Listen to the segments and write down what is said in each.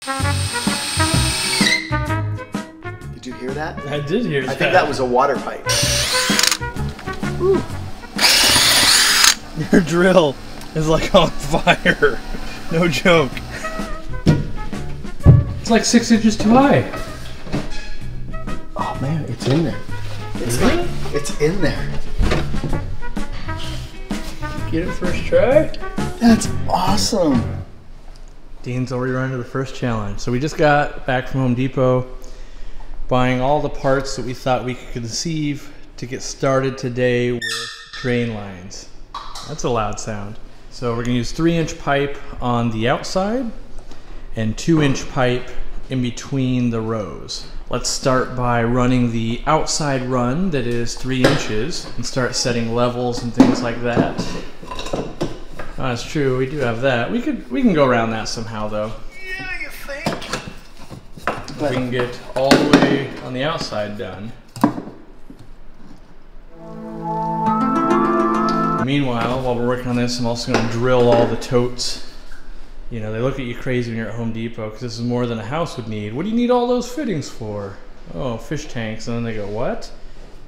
Did you hear that? I did hear that. I think that was a water pipe. Ooh. Your drill is like on fire. No joke. It's like 6 inches too high. Oh man, it's in there. It's in there. Get it first try? That's awesome. Dean's already run into the first challenge. So we just got back from Home Depot, buying all the parts that we thought we could conceive to get started today with drain lines. That's a loud sound. So we're gonna use 3-inch pipe on the outside and 2-inch pipe in between the rows. Let's start by running the outside run that is 3 inches and start setting levels and things like that. Oh, that's true, we do have that. We can go around that somehow though. Yeah, you think? We can get all the way on the outside done. Meanwhile, while we're working on this, I'm also going to drill all the totes. You know, they look at you crazy when you're at Home Depot because this is more than a house would need. What do you need all those fittings for? Oh, fish tanks. And then they go, what?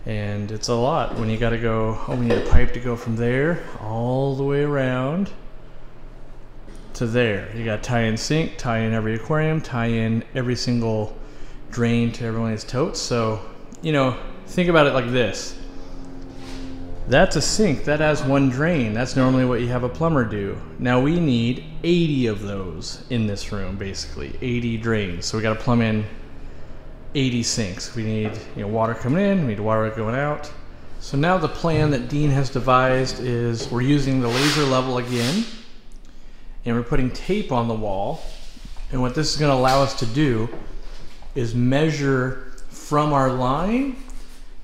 And it's a lot when you got to go, oh, we need a pipe to go from there all the way around to there. You got to tie in sink, tie in every aquarium, tie in every single drain to every one of these totes. So, you know, think about it like this. That's a sink, that has 1 drain. That's normally what you have a plumber do. Now we need 80 of those in this room, basically, 80 drains. So we gotta plumb in 80 sinks. We need, you know, water coming in, we need water going out. So now the plan that Dean has devised is we're using the laser level again, and we're putting tape on the wall. And what this is gonna allow us to do is measure from our line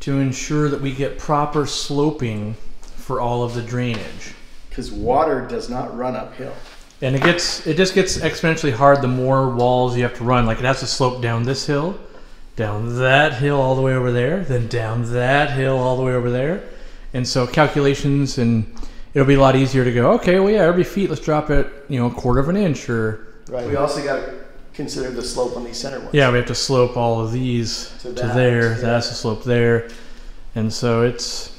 to ensure that we get proper sloping for all of the drainage. Because water does not run uphill. And it just gets exponentially hard the more walls you have to run. Like it has to slope down this hill, down that hill all the way over there, then down that hill all the way over there. And so calculations, and it'll be a lot easier to go, okay, well yeah, every feet, let's drop it, you know, 1/4 of an inch or... Right, we also got to consider the slope on these center ones. Yeah, we have to slope all of these to there. Yeah. That has to slope there. And so it's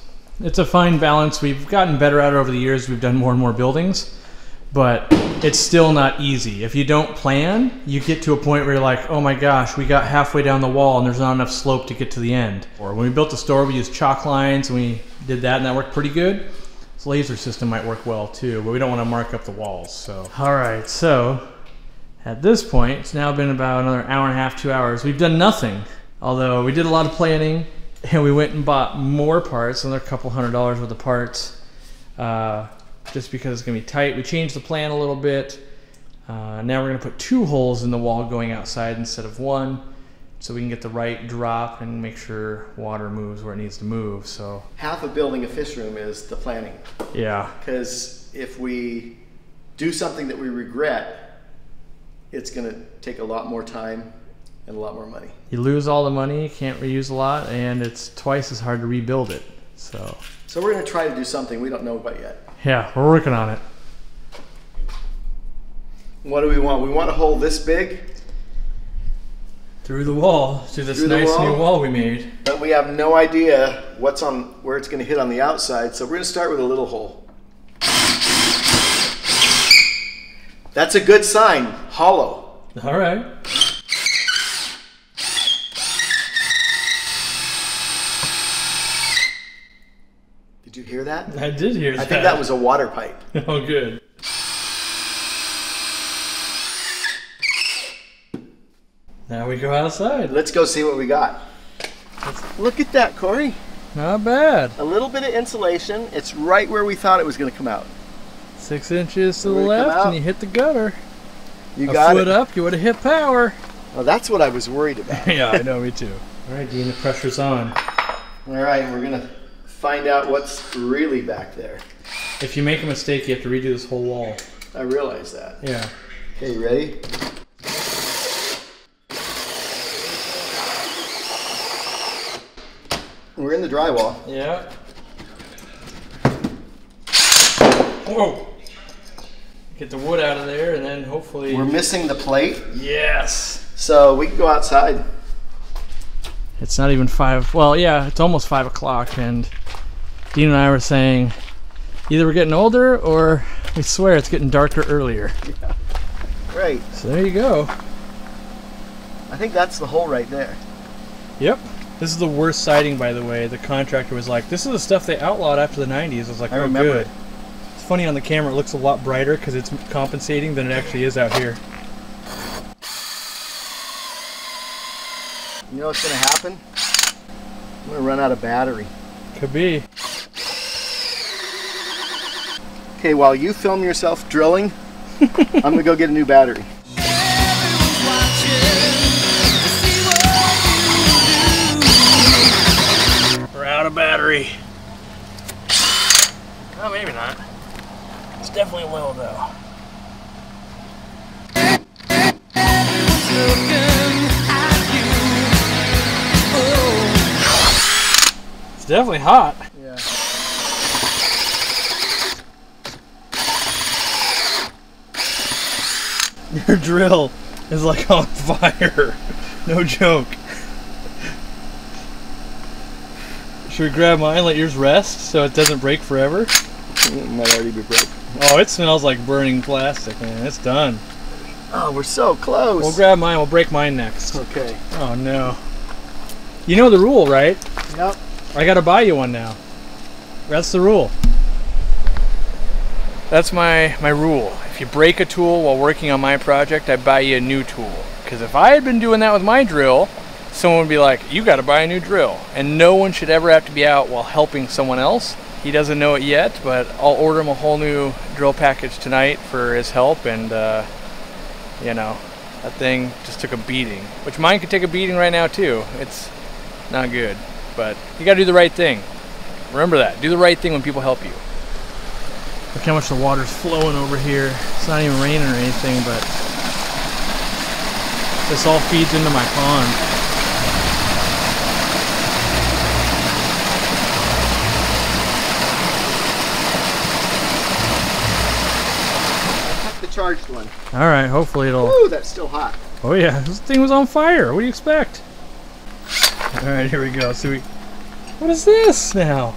a fine balance. We've gotten better at it over the years. We've done more and more buildings, but it's still not easy. If you don't plan, you get to a point where you're like, oh my gosh, we got halfway down the wall and there's not enough slope to get to the end. Or when we built the store, we used chalk lines and we did that and that worked pretty good. This laser system might work well too, but we don't want to mark up the walls. So, all right, so at this point, it's now been about another 1.5 to 2 hours. We've done nothing, although we did a lot of planning and we went and bought more parts, another couple $100 worth of parts, just because it's gonna be tight. We changed the plan a little bit. Now we're gonna put 2 holes in the wall going outside instead of 1, so we can get the right drop and make sure water moves where it needs to move. So half of building a fish room is the planning. Yeah. Because if we do something that we regret, it's going to take a lot more time and a lot more money. You lose all the money, you can't reuse a lot, and it's twice as hard to rebuild it. So we're going to try to do something we don't know about yet. Yeah, we're working on it. What do we want? We want a hole this big. Through the wall, through this nice new wall we made. But we have no idea what's on, where it's going to hit on the outside, so we're going to start with a little hole. That's a good sign. Hollow. All right. Did you hear that? I did hear that. I think that was a water pipe. Oh, good. Now we go outside. Let's go see what we got. Look at that, Corey. Not bad. A little bit of insulation. It's right where we thought it was going to come out. 6 inches to the left and you hit the gutter. You got it. A foot up, you would have hit power. Well, that's what I was worried about. Yeah, I know, me too. All right, Dean, the pressure's on. All right, we're going to find out what's really back there. If you make a mistake, you have to redo this whole wall. I realize that. Yeah. Okay, you ready? We're in the drywall. Yeah. Whoa. Get the wood out of there, and then hopefully... We're missing the plate. Yes! So we can go outside. It's not even 5... Well, yeah, it's almost 5 o'clock, and Dean and I were saying either we're getting older, or we swear it's getting darker earlier. Yeah. Right. So there you go. I think that's the hole right there. Yep. This is the worst siding, by the way. The contractor was like, this is the stuff they outlawed after the 90s. I was like, I oh, remember good. it. It's funny on the camera, it looks a lot brighter because it's compensating than it actually is out here. You know what's going to happen? I'm going to run out of battery. Could be. Okay, while you film yourself drilling, I'm going to go get a new battery. We're out of battery. Oh, maybe not. It's definitely low, though. It's definitely hot. Yeah. Your drill is like on fire. No joke. Should we grab mine, let yours rest so it doesn't break forever? It might already be broke. Oh, it smells like burning plastic, man. It's done. Oh, we're so close. We'll grab mine. We'll break mine next. Okay. Oh, no. You know the rule, right? Yep. I gotta buy you one now. That's the rule. That's my rule. If you break a tool while working on my project, I buy you a new tool. Because if I had been doing that with my drill, someone would be like, you gotta buy a new drill. And no one should ever have to be out while helping someone else. He doesn't know it yet, but I'll order him a whole new drill package tonight for his help. And, you know, that thing just took a beating. Which mine could take a beating right now, too. It's not good. But you gotta do the right thing. Remember that. Do the right thing when people help you. Look how much the water's flowing over here. It's not even raining or anything, but this all feeds into my pond. I took the charged one. Alright, hopefully it'll... Ooh, that's still hot. Oh yeah, this thing was on fire. What do you expect? Alright, here we go. So what is this now?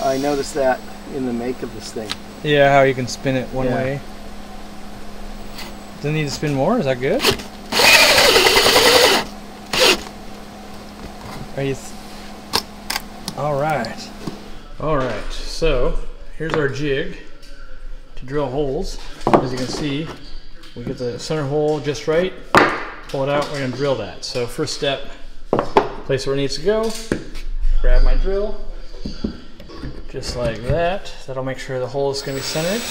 I noticed that in the make of this thing. Yeah, how you can spin it one Yeah. way. Doesn't need to spin more? Is that good? Are you... Alright. Alright, so here's our jig to drill holes. As you can see, we get the center hole just right, pull it out, we're going to drill that. So first step, place where it needs to go, grab my drill, just like that. That'll make sure the hole is going to be centered.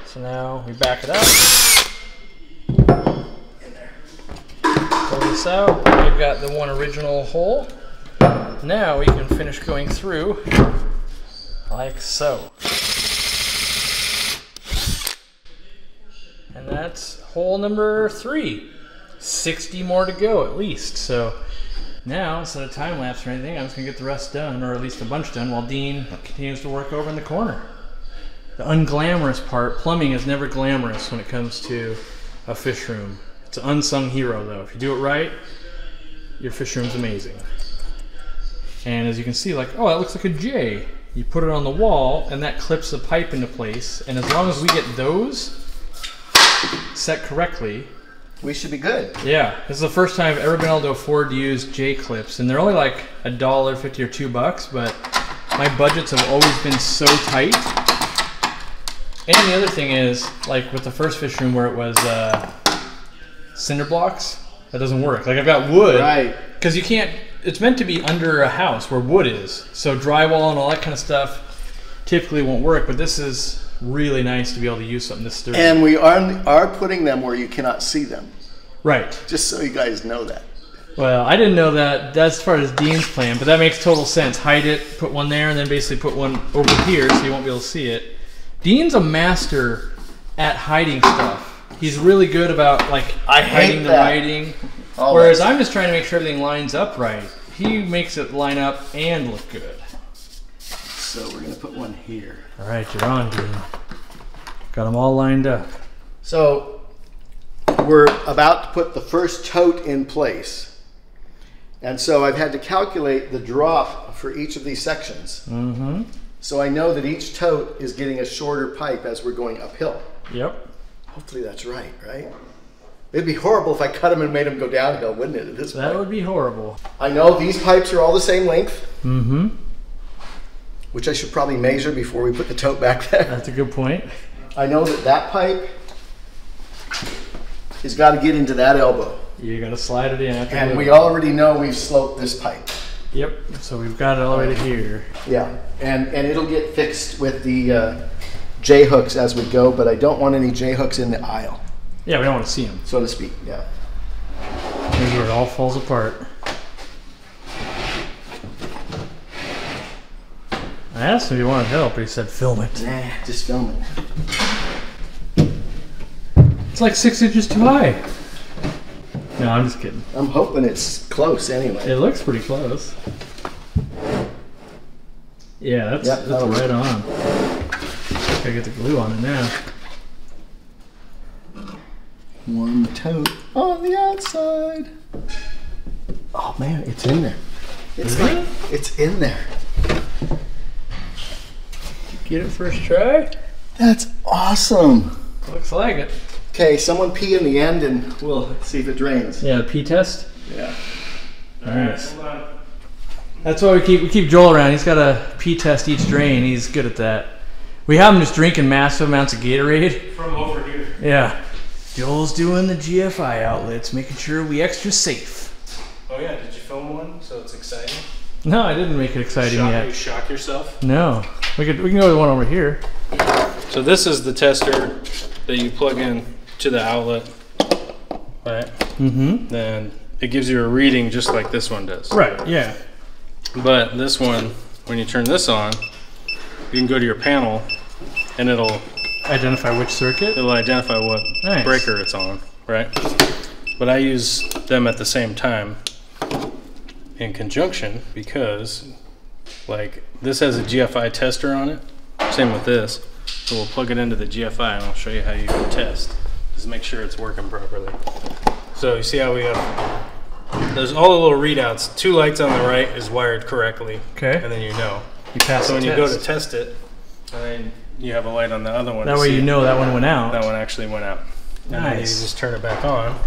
So now we back it up. Pull this out. We've got the one original hole. Now we can finish going through like so. And that's hole number 3. 60 more to go at least. So now, instead of time lapse or anything, I'm just going to get the rest done, or at least a bunch done, while Dean continues to work over in the corner. The unglamorous part, plumbing is never glamorous when it comes to a fish room. It's an unsung hero though. If you do it right, your fish room's amazing. And as you can see, like, oh, that looks like a J. You put it on the wall, and that clips the pipe into place. And as long as we get those set correctly, we should be good. yeah, this is the first time I've ever been able to afford to use J-clips, and they're only like $1.50 or $2, but my budgets have always been so tight. And the other thing is, like with the first fish room where it was cinder blocks, that doesn't work. Like I've got wood, Right. because you can't, it's meant to be under a house where wood is, so drywall and all that kind of stuff typically won't work, but this is really nice to be able to use something this sturdy. And we are putting them where you cannot see them. Right. Just so you guys know that. Well, I didn't know that. That's part of Dean's plan, but that makes total sense. Hide it, put one there, and then basically put one over here so you won't be able to see it. Dean's a master at hiding stuff. He's really good about like hiding the writing. Whereas I'm just trying to make sure everything lines up right. He makes it line up and look good. So we're gonna put one here. All right, you're on, Dean. Got them all lined up. So we're about to put the first tote in place. And so I've had to calculate the drop for each of these sections. Mm-hmm. So I know that each tote is getting a shorter pipe as we're going uphill. Yep. Hopefully that's right? It'd be horrible if I cut them and made them go downhill, wouldn't it, at this point? That would be horrible. I know these pipes are all the same length. Mm-hmm. Which I should probably measure before we put the tote back there. That's a good point. I know that that pipe has got to get into that elbow. You got to slide it in. And we already know we've sloped this pipe. Yep. So we've got it all the way to here. Yeah. And it'll get fixed with the J-hooks as we go, but I don't want any J-hooks in the aisle. Yeah, we don't want to see them. So to speak, yeah. Maybe it all falls apart. I asked him if he wanted help, but he said film it. Nah, just film it. It's like 6 inches too high. No, I'm just kidding. I'm hoping it's close anyway. It looks pretty close. Yeah, that's right on. Gotta get the glue on it now. One tote on the outside. Oh man, it's in there. It's in there. Get it first try? That's awesome. Looks like it. Okay, someone pee in the end and we'll see if it drains. Yeah, the pee test? Yeah. Nice. Hold on. That's why we keep Joel around. He's got a pee test each drain. He's good at that. We have him just drinking massive amounts of Gatorade. From over here. Yeah. Joel's doing the GFI outlets, making sure we extra safe. Oh yeah, did you film one so it's exciting? No, I didn't make it exciting yet. You shock yourself? No. We can go to the one over here. So this is the tester that you plug in to the outlet, right? Mm-hmm. Then it gives you a reading just like this one does. Right, yeah. But this one, when you turn this on, you can go to your panel and it'll Identify which circuit? identify what Nice. breaker it's on, right? But I use them at the same time in conjunction because like this has a GFI tester on it. Same with this. So we'll plug it into the GFI and I'll show you how you test. Just make sure it's working properly. So you see how we have, there's all the little readouts. 2 lights on the right is wired correctly. Okay. And then you know. You pass So the when test. you go to test it, and then you have a light on the other one. That to way see you know that one went out. that one actually went out. And then you Nice. just turn it back on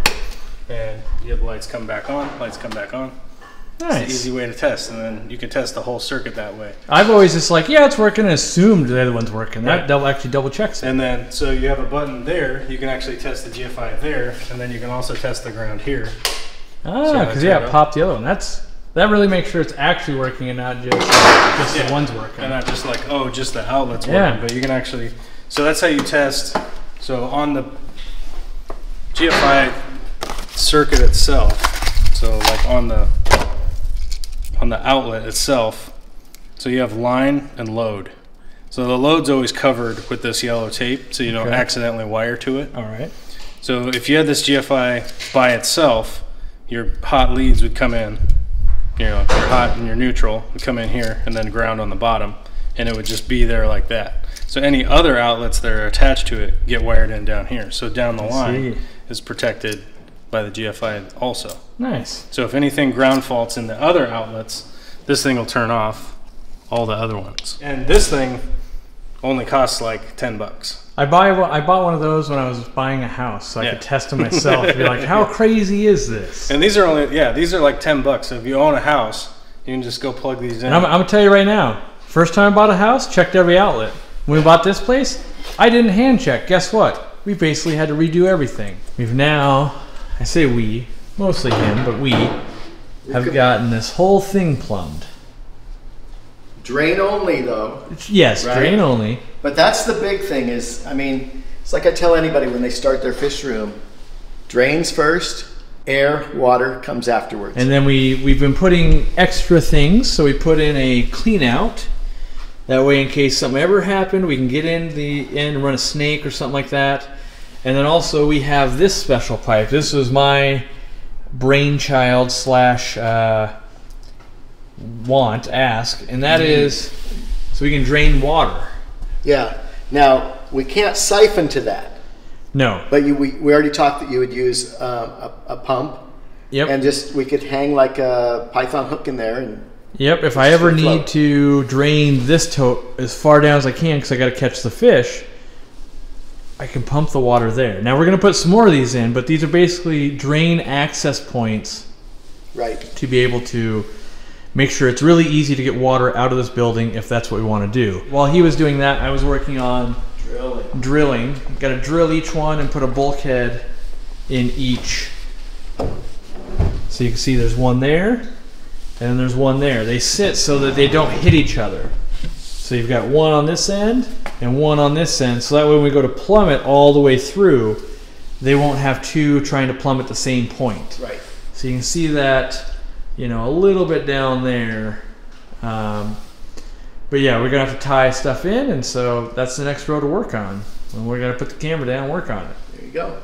and you have the lights come back on, lights come back on. It's Nice. an easy way to test, and then you can test the whole circuit that way. I've always just like, yeah, it's working, and assumed the other one's working. Right. That actually double checks it. And then, so you have a button there, you can actually test the GFI there, and then you can also test the ground here. Ah, because yeah, it popped the other one. That really makes sure it's actually working and not just Yeah. the one's working. And not just like, oh, just the outlet's Yeah. working, but you can actually, so that's how you test. So on the GFI circuit itself, so like on the outlet itself, so you have line and load. So the load's always covered with this yellow tape, so you don't Okay. accidentally wire to it. All right. So if you had this GFI by itself, your hot leads would come in, you know, your hot and your neutral would come in here, and then ground on the bottom, and it would just be there like that. So any other outlets that are attached to it get wired in down here. So down the line is protected by the GFI also. Nice. So if anything ground faults in the other outlets, this thing will turn off all the other ones. And this thing only costs like 10 bucks. I bought one of those when I was buying a house, so I could test them myself and be like, how crazy is this? And these are only, yeah, these are like 10 bucks. So if you own a house, you can just go plug these in. And I'm going to tell you right now, first time I bought a house, checked every outlet. When we bought this place, I didn't hand check. Guess what? We basically had to redo everything. We've now, I say we, mostly him, but we have gotten this whole thing plumbed. Drain only though. Yes, Right. drain only. But that's the big thing is, I mean, it's like I tell anybody when they start their fish room, drains first, air, water comes afterwards. And then we've been putting extra things, so we put in a clean out. That way, in case something ever happened, we can get in the end and run a snake or something like that. And then also we have this special pipe. This was my brainchild slash ask, and that is so we can drain water. Yeah. Now, we can't siphon to that. No. But we already talked that you would use a pump. Yep. And we could hang like a python hook in there. And yep, if I ever need to drain this tote as far down as I can because I got to catch the fish, I can pump the water there. Now we're going to put some more of these in, but these are basically drain access points. Right. To be able to make sure it's really easy to get water out of this building if that's what we want to do. While he was doing that, I was working on drilling. Got to drill each one and put a bulkhead in each. So you can see there's one there, and then there's one there. They sit so that they don't hit each other. So you've got one on this end and one on this end, so that way when we go to plumb it all the way through, they won't have two trying to plumb at the same point. Right. So you can see that, you know, a little bit down there. But yeah, we're gonna have to tie stuff in, and so that's the next row to work on. And we're gonna put the camera down and work on it. There you go.